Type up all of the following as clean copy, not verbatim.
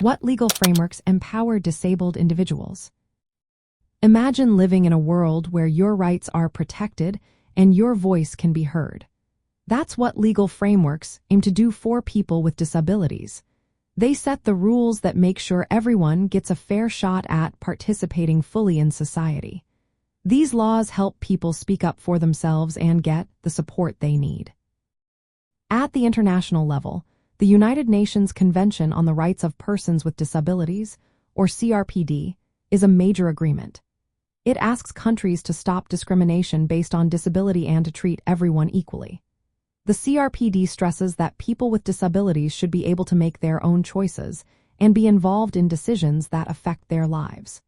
What legal frameworks empower disabled individuals? Imagine living in a world where your rights are protected and your voice can be heard. That's what legal frameworks aim to do for people with disabilities. They set the rules that make sure everyone gets a fair shot at participating fully in society. These laws help people speak up for themselves and get the support they need. At the international level, the United Nations Convention on the Rights of Persons with Disabilities, or CRPD, is a major agreement. It asks countries to stop discrimination based on disability and to treat everyone equally. The CRPD stresses that people with disabilities should be able to make their own choices and be involved in decisions that affect their lives.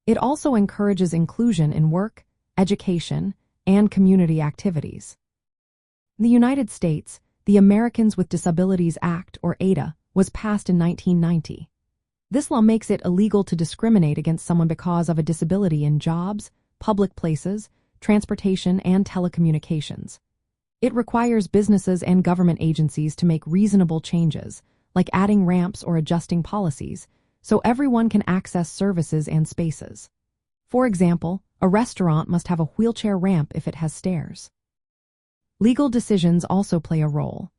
It also encourages inclusion in work, education, and community activities. In the United States, the Americans with Disabilities Act, or ADA, was passed in 1990. This law makes it illegal to discriminate against someone because of a disability in jobs, public places, transportation, and telecommunications. It requires businesses and government agencies to make reasonable changes, like adding ramps or adjusting policies, so everyone can access services and spaces. For example, a restaurant must have a wheelchair ramp if it has stairs. Legal decisions also play a role.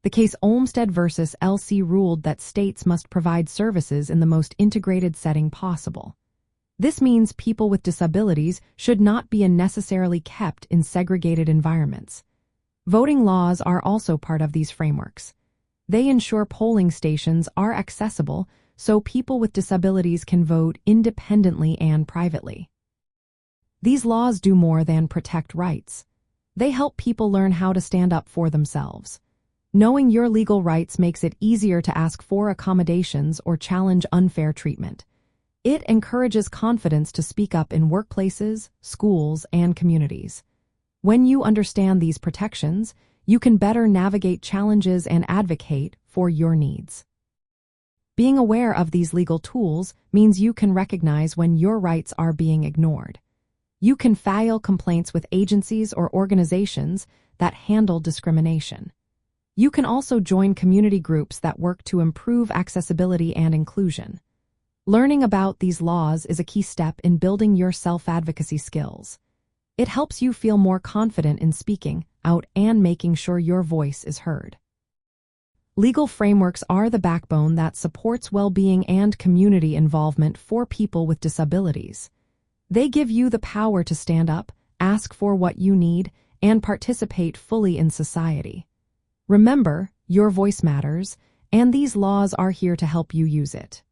The case Olmstead versus LC ruled that states must provide services in the most integrated setting possible. This means people with disabilities should not be unnecessarily kept in segregated environments. Voting laws are also part of these frameworks. They ensure polling stations are accessible so people with disabilities can vote independently and privately. These laws do more than protect rights. They help people learn how to stand up for themselves. Knowing your legal rights makes it easier to ask for accommodations or challenge unfair treatment. It encourages confidence to speak up in workplaces, schools, and communities. When you understand these protections, you can better navigate challenges and advocate for your needs. Being aware of these legal tools means you can recognize when your rights are being ignored. You can file complaints with agencies or organizations that handle discrimination. You can also join community groups that work to improve accessibility and inclusion. Learning about these laws is a key step in building your self-advocacy skills. It helps you feel more confident in speaking out and making sure your voice is heard. Legal frameworks are the backbone that supports well-being and community involvement for people with disabilities. They give you the power to stand up, ask for what you need, and participate fully in society. Remember, your voice matters, and these laws are here to help you use it.